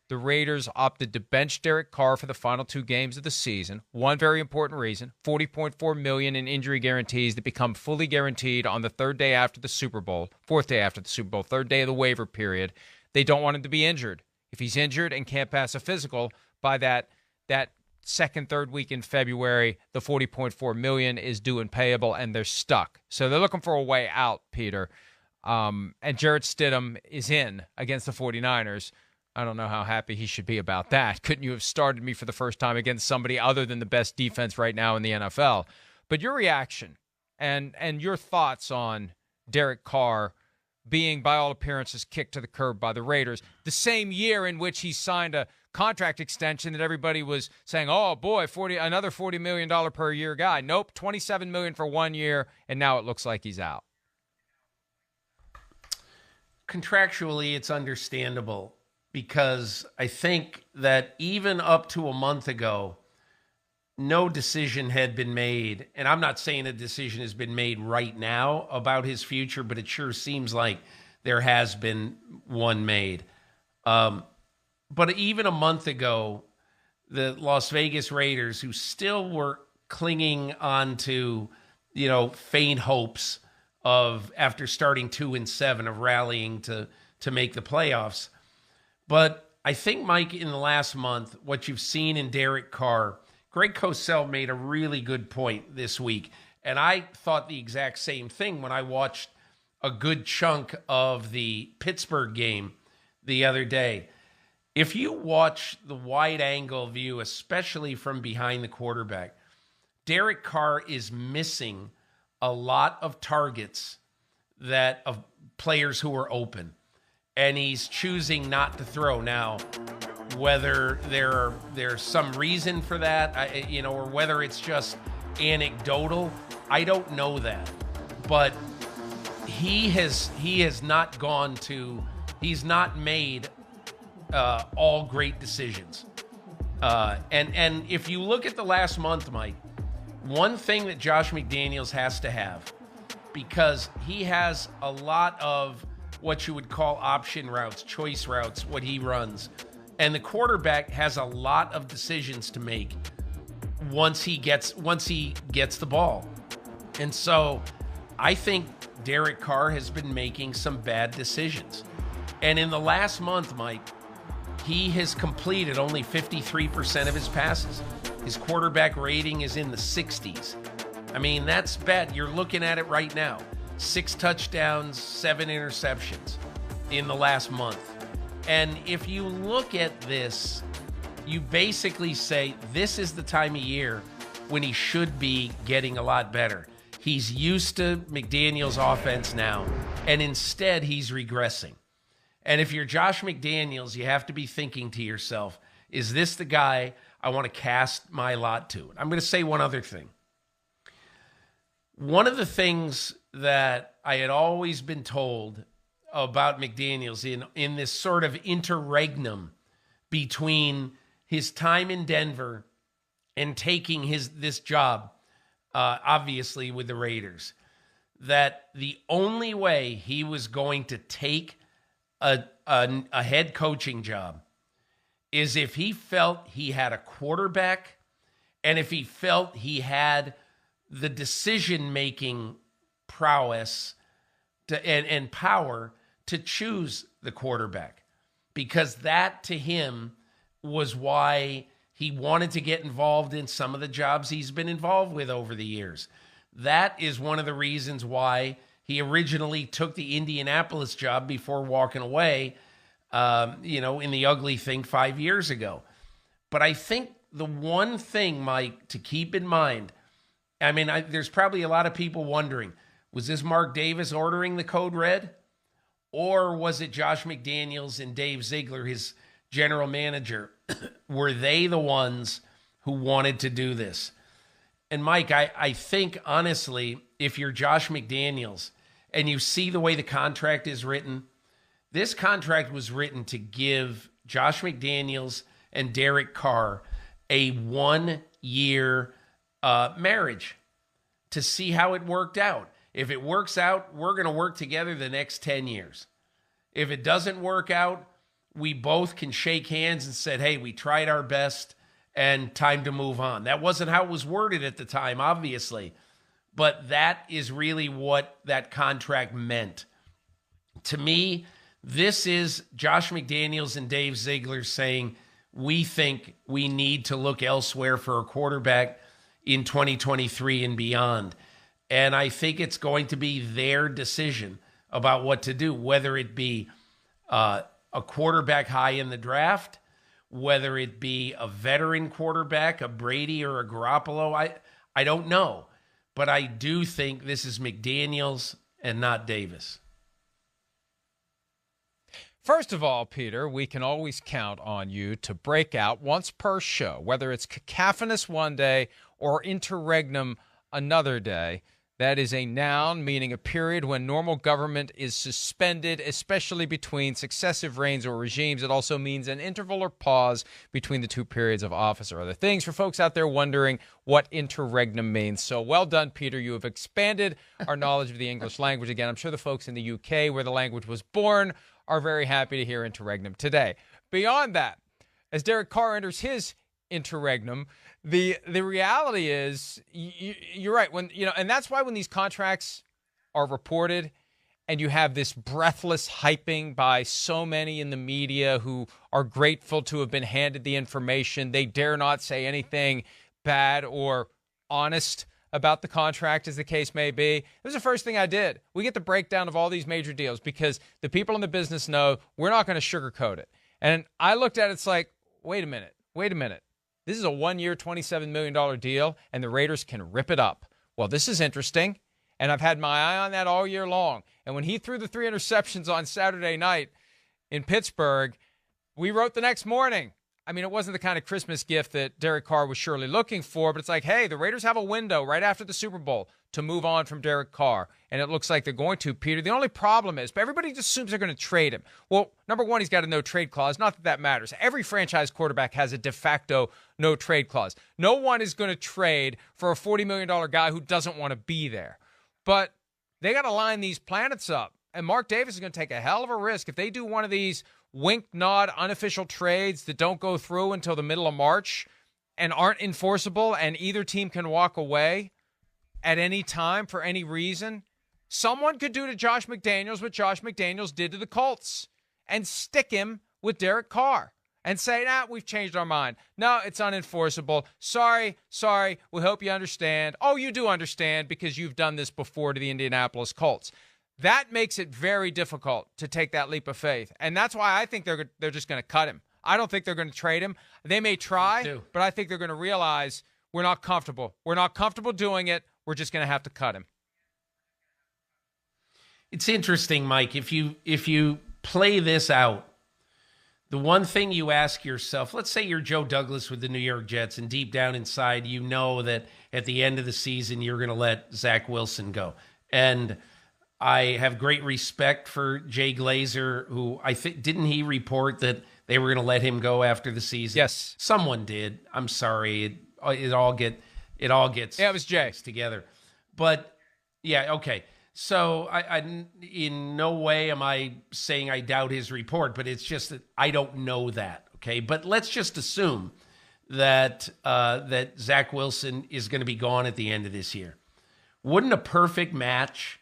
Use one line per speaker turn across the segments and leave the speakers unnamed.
the Raiders opted to bench Derek Carr for the final 2 games of the season. One very important reason, $40.4 million in injury guarantees that become fully guaranteed on the fourth day after the Super Bowl, third day of the waiver period. They don't want him to be injured. If he's injured and can't pass a physical by that second, third week in February, the $40.4 million is due and payable, and they're stuck. So they're looking for a way out, Peter. And Jarrett Stidham is in against the 49ers. I don't know how happy he should be about that. Couldn't you have started me for the first time against somebody other than the best defense right now in the NFL? But your reaction and your thoughts on Derek Carr being, by all appearances, kicked to the curb by the Raiders, the same year in which he signed a contract extension that everybody was saying, oh, boy, another $40 million per year guy. Nope, $27 million for 1 year, and now it looks like he's out.
Contractually, it's understandable, because I think that even up to a month ago, no decision had been made. And I'm not saying a decision has been made right now about his future, but it sure seems like there has been one made. But even a month ago, the Las Vegas Raiders, who still were clinging on to, faint hopes of, after starting 2-7, of rallying to make the playoffs. But I think, Mike, in the last month, what you've seen in Derek Carr, Greg Cosell made a really good point this week. And I thought the exact same thing when I watched a good chunk of the Pittsburgh game the other day. If you watch the wide-angle view, especially from behind the quarterback, Derek Carr is missing a lot of targets of players who are open. And he's choosing not to throw. Now, whether there's some reason for that, or whether it's just anecdotal, I don't know that. But he's not made all great decisions. And if you look at the last month, Mike, one thing that Josh McDaniels has to have, because he has a lot of what you would call option routes, choice routes, what he runs. And the quarterback has a lot of decisions to make once he gets the ball. And so I think Derek Carr has been making some bad decisions. And in the last month, Mike, he has completed only 53% of his passes. His quarterback rating is in the 60s. I mean, that's bad. You're looking at it right now. 6 touchdowns, 7 interceptions in the last month. And if you look at this, you basically say this is the time of year when he should be getting a lot better. He's used to McDaniels' offense now, and instead he's regressing. And if you're Josh McDaniels, you have to be thinking to yourself, is this the guy I want to cast my lot to? I'm going to say one other thing. One of the things that I had always been told about McDaniels in this sort of interregnum between his time in Denver and taking this job, obviously with the Raiders, that the only way he was going to take a head coaching job is if he felt he had a quarterback and if he felt he had the decision-making prowess and power to choose the quarterback, because that to him was why he wanted to get involved in some of the jobs he's been involved with over the years. That is one of the reasons why he originally took the Indianapolis job before walking away, in the ugly thing 5 years ago. But I think the one thing, Mike, to keep in mind, there's probably a lot of people wondering, was this Mark Davis ordering the code red? Or was it Josh McDaniels and Dave Ziegler, his general manager? Were they the ones who wanted to do this? And Mike, I think, honestly, if you're Josh McDaniels and you see the way the contract is written, this contract was written to give Josh McDaniels and Derek Carr a 1-year marriage to see how it worked out. If it works out, we're going to work together the next 10 years. If it doesn't work out, we both can shake hands and said, hey, we tried our best and time to move on. That wasn't how it was worded at the time, obviously. But that is really what that contract meant. To me, this is Josh McDaniels and Dave Ziegler saying, we think we need to look elsewhere for a quarterback in 2023 and beyond. And I think it's going to be their decision about what to do, whether it be a quarterback high in the draft, whether it be a veteran quarterback, a Brady or a Garoppolo. I don't know. But I do think this is McDaniels and not Davis.
First of all, Peter, we can always count on you to break out once per show, whether it's cacophonous one day or interregnum another day. That is a noun meaning a period when normal government is suspended, especially between successive reigns or regimes. It also means an interval or pause between the two periods of office or other things. For folks out there wondering what interregnum means. So well done, Peter. You have expanded our knowledge of the English language. Again, I'm sure the folks in the UK, where the language was born, are very happy to hear interregnum today. Beyond that, as Derek Carr enters his interregnum, the reality is, you're right. And that's why when these contracts are reported and you have this breathless hyping by so many in the media who are grateful to have been handed the information, they dare not say anything bad or honest about the contract, as the case may be. It was the first thing I did. We get the breakdown of all these major deals because the people in the business know we're not going to sugarcoat it. And I looked at it, it's like, wait a minute. This is a 1-year, $27 million deal, and the Raiders can rip it up. Well, this is interesting, and I've had my eye on that all year long. And when he threw the 3 interceptions on Saturday night in Pittsburgh, we wrote the next morning. I mean, it wasn't the kind of Christmas gift that Derek Carr was surely looking for, but it's like, hey, the Raiders have a window right after the Super Bowl to move on from Derek Carr, and it looks like they're going to, Peter. The only problem is, but everybody just assumes they're going to trade him. Well, number one, he's got a no-trade clause. Not that that matters. Every franchise quarterback has a de facto no-trade clause. No one is going to trade for a $40 million guy who doesn't want to be there. But they got to line these planets up, and Mark Davis is going to take a hell of a risk if they do one of these wink, nod, unofficial trades that don't go through until the middle of March and aren't enforceable, and either team can walk away at any time for any reason. Someone could do to Josh McDaniels what Josh McDaniels did to the Colts and stick him with Derek Carr and say, nah, we've changed our mind. No, it's unenforceable. Sorry. We hope you understand. Oh, you do understand because you've done this before to the Indianapolis Colts. That makes it very difficult to take that leap of faith. And that's why I think they're just going to cut him. I don't think they're going to trade him. They may try, but I think they're going to realize we're not comfortable. We're not comfortable doing it. We're just going to have to cut him.
It's interesting, Mike. If you play this out, the one thing you ask yourself, let's say you're Joe Douglas with the New York Jets, and deep down inside you know that at the end of the season you're going to let Zach Wilson go. And I have great respect for Jay Glazer, who I think, didn't he report that they were going to let him go after the season?
Yes.
Someone did. I'm sorry. It all gets
it was Jay
together. But yeah, okay. So I in no way am I saying I doubt his report, but it's just that I don't know that. Okay. But let's just assume that that Zach Wilson is going to be gone at the end of this year. Wouldn't a perfect match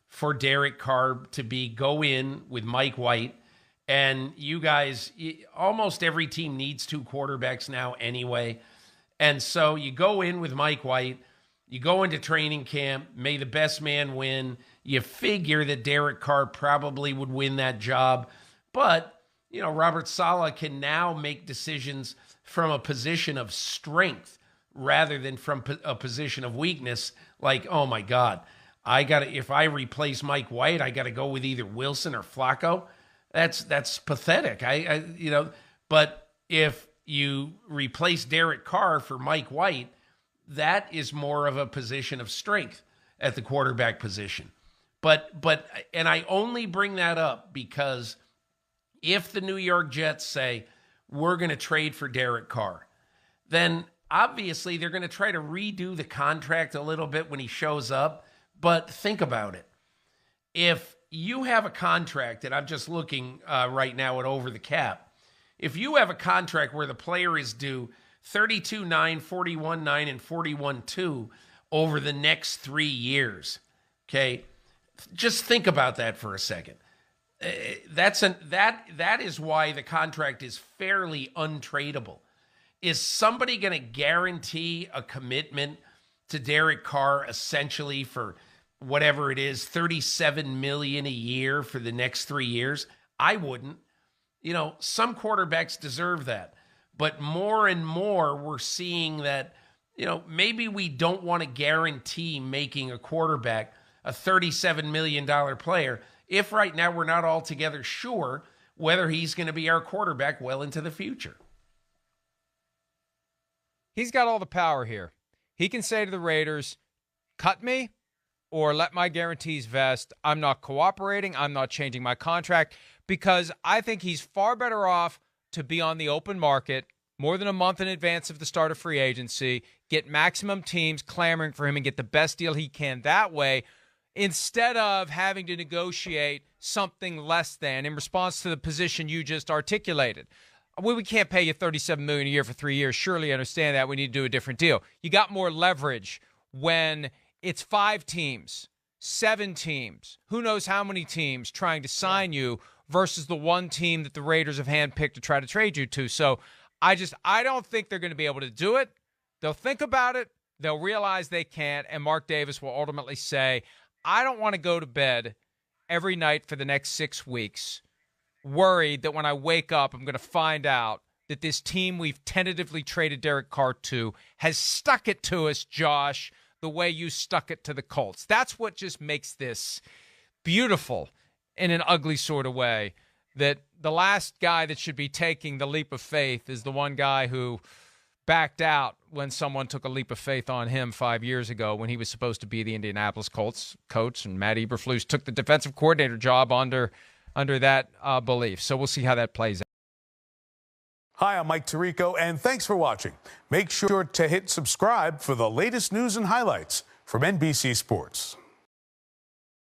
for Derek Carr to be go in with Mike White, and you guys, almost every team needs 2 quarterbacks now anyway. And so you go in with Mike White, you go into training camp, may the best man win. You figure that Derek Carr probably would win that job. But, Robert Saleh can now make decisions from a position of strength rather than from a position of weakness. Like, oh my God, if I replace Mike White, I got to go with either Wilson or Flacco. That's pathetic. But if you replace Derek Carr for Mike White, that is more of a position of strength at the quarterback position. But I only bring that up because if the New York Jets say we're going to trade for Derek Carr, then obviously they're going to try to redo the contract a little bit when he shows up. But think about it. If you have a contract, and I'm just looking right now at over the cap. If you have a contract where the player is due 32.9, 41.9, and 41.2 over the next 3 years, okay, just think about that for a second. That is why the contract is fairly untradeable. Is somebody going to guarantee a commitment to Derek Carr essentially for whatever it is, $37 million a year for the next 3 years? I wouldn't. Some quarterbacks deserve that. But more and more, we're seeing that, maybe we don't want to guarantee making a quarterback a $37 million player if right now we're not altogether sure whether he's going to be our quarterback well into the future.
He's got all the power here. He can say to the Raiders, cut me or let my guarantees vest. I'm not cooperating. I'm not changing my contract, because I think he's far better off to be on the open market more than a month in advance of the start of free agency, get maximum teams clamoring for him and get the best deal he can that way, instead of having to negotiate something less than in response to the position you just articulated. We can't pay you $37 million a year for 3 years. Surely you understand that. We need to do a different deal. You got more leverage when it's 5 teams, 7 teams, who knows how many teams trying to sign you versus the one team that the Raiders have handpicked to try to trade you to. So I don't think they're going to be able to do it. They'll think about it. They'll realize they can't. And Mark Davis will ultimately say, I don't want to go to bed every night for the next 6 weeks worried that when I wake up, I'm going to find out that this team we've tentatively traded Derek Carr to has stuck it to us, Josh, the way you stuck it to the Colts. That's what just makes this beautiful in an ugly sort of way, that the last guy that should be taking the leap of faith is the one guy who backed out when someone took a leap of faith on him 5 years ago when he was supposed to be the Indianapolis Colts coach, and Matt Eberflus took the defensive coordinator job under that belief. So we'll see how that plays out.
Hi, I'm Mike Tirico, and thanks for watching. Make sure to hit subscribe for the latest news and highlights from NBC Sports.